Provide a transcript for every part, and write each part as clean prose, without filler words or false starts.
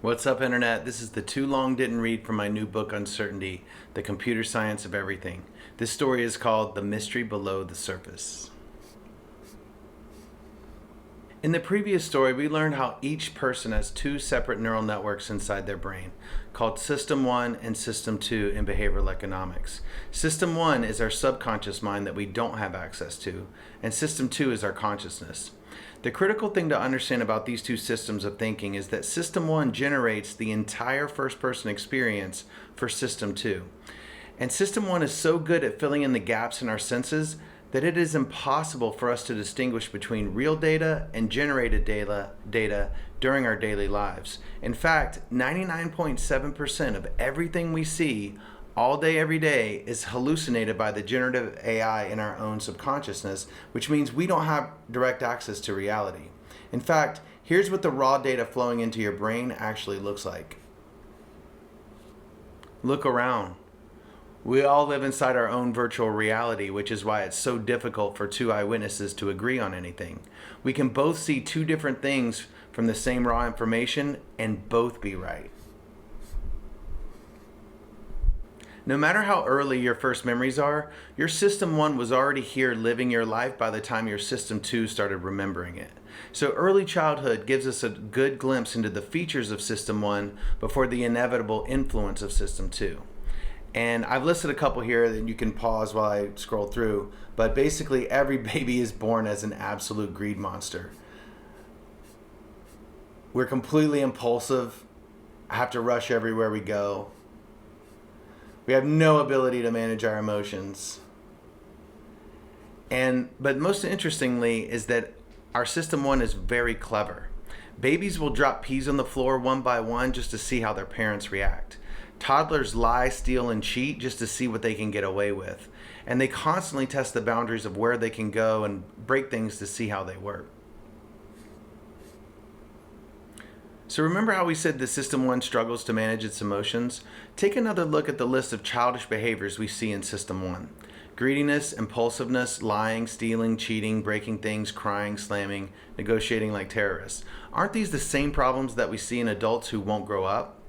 What's up, Internet? This is the Too Long Didn't Read from my new book, Uncertainty, The Computer Science of Everything. This story is called The Mystery Below the Surface. In the previous story, we learned how each person has two separate neural networks inside their brain, called System 1 and System 2 in behavioral economics. System 1 is our subconscious mind that we don't have access to, and System 2 is our consciousness. The critical thing to understand about these two systems of thinking is that System 1 generates the entire first-person experience for System 2. And System 1 is so good at filling in the gaps in our senses that it is impossible for us to distinguish between real data and generated data during our daily lives. In fact, 99.7% of everything we see all day, every day is hallucinated by the generative AI in our own subconsciousness, which means we don't have direct access to reality. In fact, here's what the raw data flowing into your brain actually looks like. Look around. We all live inside our own virtual reality, which is why it's so difficult for two eyewitnesses to agree on anything. We can both see two different things from the same raw information and both be right. No matter how early your first memories are, your System 1 was already here living your life by the time your System 2 started remembering it. So early childhood gives us a good glimpse into the features of System 1 before the inevitable influence of System 2. And I've listed a couple here that you can pause while I scroll through, but basically every baby is born as an absolute greed monster. We're completely impulsive, have to rush everywhere we go. We have no ability to manage our emotions. But most interestingly is that our System 1 is very clever. Babies will drop peas on the floor one by one just to see how their parents react. Toddlers lie, steal, and cheat just to see what they can get away with. And they constantly test the boundaries of where they can go and break things to see how they work. So remember how we said the System 1 struggles to manage its emotions? Take another look at the list of childish behaviors we see in System 1. Greediness, impulsiveness, lying, stealing, cheating, breaking things, crying, slamming, negotiating like terrorists. Aren't these the same problems that we see in adults who won't grow up?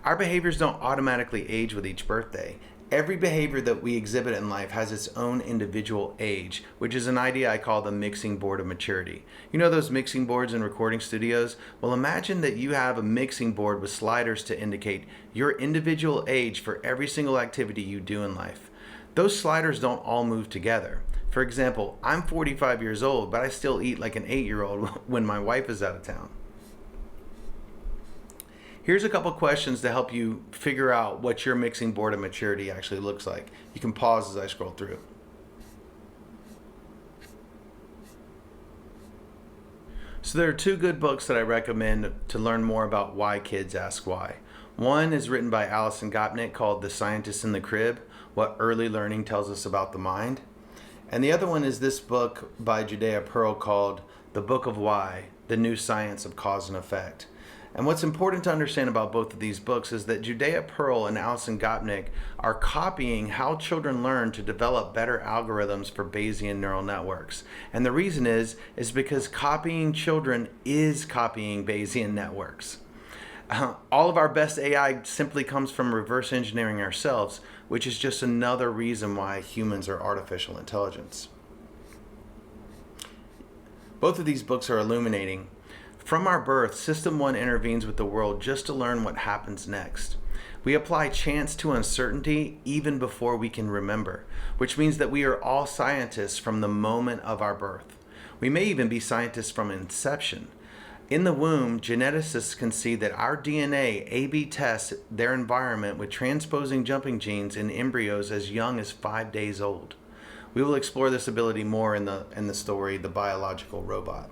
Our behaviors don't automatically age with each birthday. Every behavior that we exhibit in life has its own individual age, which is an idea I call the mixing board of maturity. You know those mixing boards in recording studios? Well, imagine that you have a mixing board with sliders to indicate your individual age for every single activity you do in life. Those sliders don't all move together. For example, I'm 45 years old, but I still eat like an 8-year-old when my wife is out of town. Here's a couple questions to help you figure out what your mixing board of maturity actually looks like. You can pause as I scroll through. So there are two good books that I recommend to learn more about why kids ask why. One is written by Alison Gopnik called The Scientist in the Crib, What Early Learning Tells Us About the Mind. And the other one is this book by Judea Pearl called The Book of Why, The New Science of Cause and Effect. And what's important to understand about both of these books is that Judea Pearl and Alison Gopnik are copying how children learn to develop better algorithms for Bayesian neural networks. And the reason is because copying children is copying Bayesian networks. All of our best AI simply comes from reverse engineering ourselves, which is just another reason why humans are artificial intelligence. Both of these books are illuminating. From our birth, System 1 intervenes with the world just to learn what happens next. We apply chance to uncertainty even before we can remember, which means that we are all scientists from the moment of our birth. We may even be scientists from inception. In the womb, geneticists can see that our DNA A/B tests their environment with transposing jumping genes in embryos as young as 5 days old. We will explore this ability more in the story, The Biological Robot.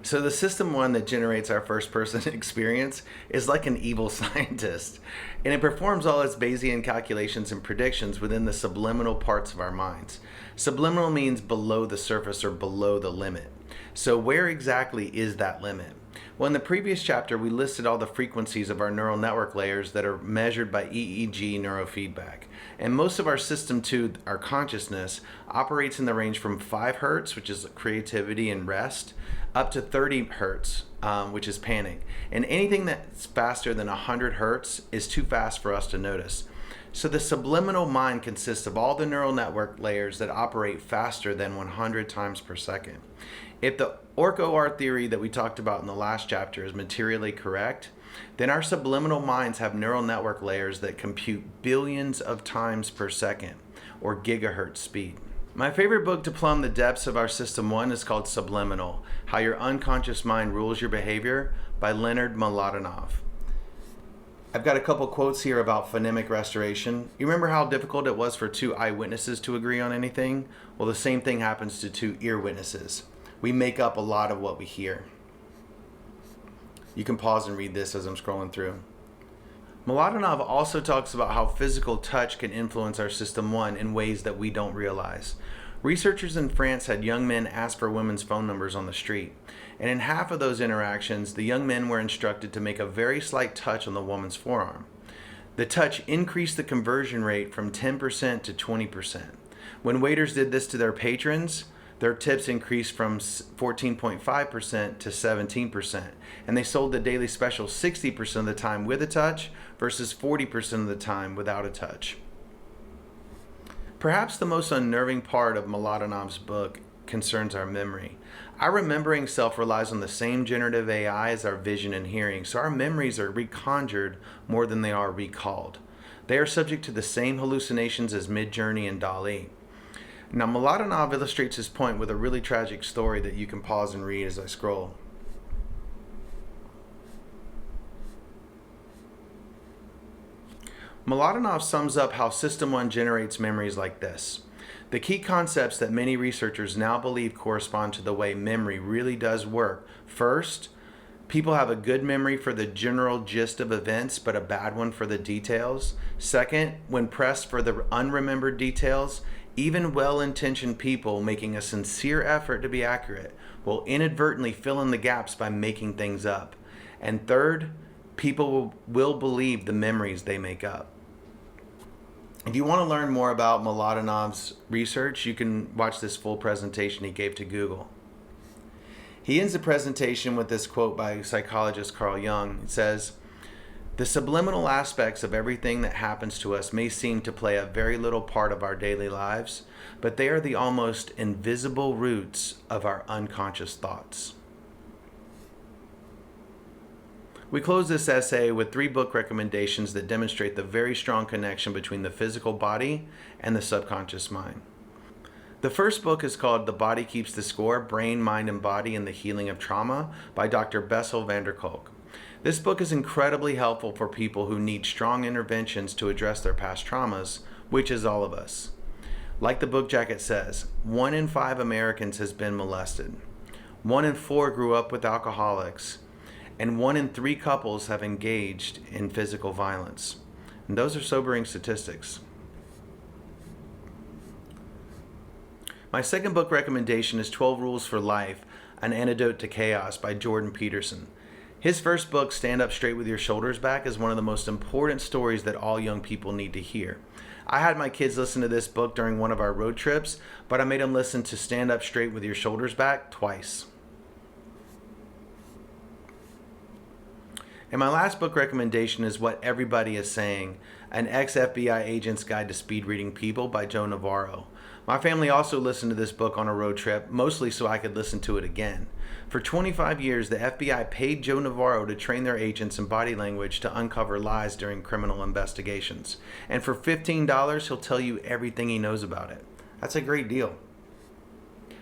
So the System 1 that generates our first-person experience is like an evil scientist, and it performs all its Bayesian calculations and predictions within the subliminal parts of our minds. Subliminal means below the surface or below the limit. So where exactly is that limit? Well, in the previous chapter, we listed all the frequencies of our neural network layers that are measured by EEG neurofeedback. And most of our System 2, our consciousness, operates in the range from 5 hertz, which is creativity and rest, up to 30 hertz, which is panic. And anything that's faster than 100 hertz is too fast for us to notice. So the subliminal mind consists of all the neural network layers that operate faster than 100 times per second. If the OR theory that we talked about in the last chapter is materially correct, then our subliminal minds have neural network layers that compute billions of times per second, or gigahertz speed. My favorite book to plumb the depths of our System 1 is called Subliminal: How Your Unconscious Mind Rules Your Behavior by Leonard Mlodinow. I've got a couple quotes here about phonemic restoration. You remember how difficult it was for two eyewitnesses to agree on anything? Well, the same thing happens to two ear witnesses. We make up a lot of what we hear. You can pause and read this as I'm scrolling through. Mlodinow also talks about how physical touch can influence our System 1 in ways that we don't realize. Researchers in France had young men ask for women's phone numbers on the street. And in half of those interactions, the young men were instructed to make a very slight touch on the woman's forearm. The touch increased the conversion rate from 10% to 20%. When waiters did this to their patrons, their tips increased from 14.5% to 17%. And they sold the daily special 60% of the time with a touch versus 40% of the time without a touch. Perhaps the most unnerving part of Mlodinow's book concerns our memory. Our remembering self relies on the same generative AI as our vision and hearing, so our memories are reconjured more than they are recalled. They are subject to the same hallucinations as Midjourney and DALL-E. Now, Mlodinow illustrates his point with a really tragic story that you can pause and read as I scroll. Mlodinow sums up how System 1 generates memories like this. The key concepts that many researchers now believe correspond to the way memory really does work. First, people have a good memory for the general gist of events, but a bad one for the details. Second, when pressed for the unremembered details, even well-intentioned people making a sincere effort to be accurate will inadvertently fill in the gaps by making things up. And third, people will believe the memories they make up. If you want to learn more about Mlodinow's research, you can watch this full presentation he gave to Google. He ends the presentation with this quote by psychologist Carl Jung. It says, "The subliminal aspects of everything that happens to us may seem to play a very little part of our daily lives, but they are the almost invisible roots of our unconscious thoughts." We close this essay with 3 book recommendations that demonstrate the very strong connection between the physical body and the subconscious mind. The first book is called The Body Keeps the Score: Brain, Mind, and Body in the Healing of Trauma by Dr. Bessel van der Kolk. This book is incredibly helpful for people who need strong interventions to address their past traumas, which is all of us. Like the book jacket says, 1 in 5 Americans has been molested. 1 in 4 grew up with alcoholics. And 1 in 3 couples have engaged in physical violence. And those are sobering statistics. My second book recommendation is 12 Rules for Life: An Antidote to Chaos by Jordan Peterson. His first book, Stand Up Straight with Your Shoulders Back, is one of the most important stories that all young people need to hear. I had my kids listen to this book during one of our road trips, but I made them listen to Stand Up Straight with Your Shoulders Back twice. And my last book recommendation is What Everybody is Saying: An Ex-FBI Agent's Guide to Speed Reading People by Joe Navarro. My family also listened to this book on a road trip, mostly so I could listen to it again. For 25 years, the FBI paid Joe Navarro to train their agents in body language to uncover lies during criminal investigations. And for $15, he'll tell you everything he knows about it. That's a great deal.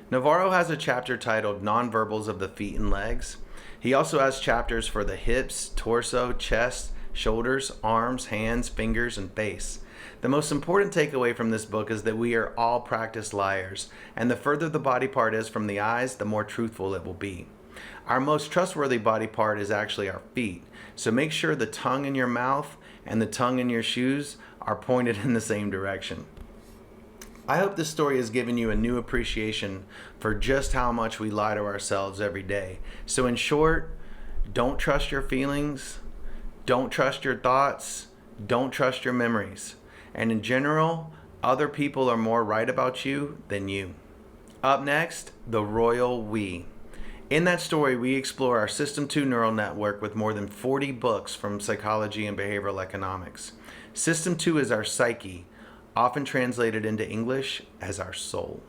Navarro has a chapter titled Nonverbals of the Feet and Legs. He also has chapters for the hips, torso, chest, shoulders, arms, hands, fingers, and face. The most important takeaway from this book is that we are all practiced liars, and the further the body part is from the eyes, the more truthful it will be. Our most trustworthy body part is actually our feet, so make sure the tongue in your mouth and the tongue in your shoes are pointed in the same direction. I hope this story has given you a new appreciation for just how much we lie to ourselves every day. So in short, don't trust your feelings, don't trust your thoughts, don't trust your memories. And in general, other people are more right about you than you. Up next, the royal we. In that story, we explore our System 2 neural network with more than 40 books from psychology and behavioral economics. System 2 is our psyche, often translated into English as our soul.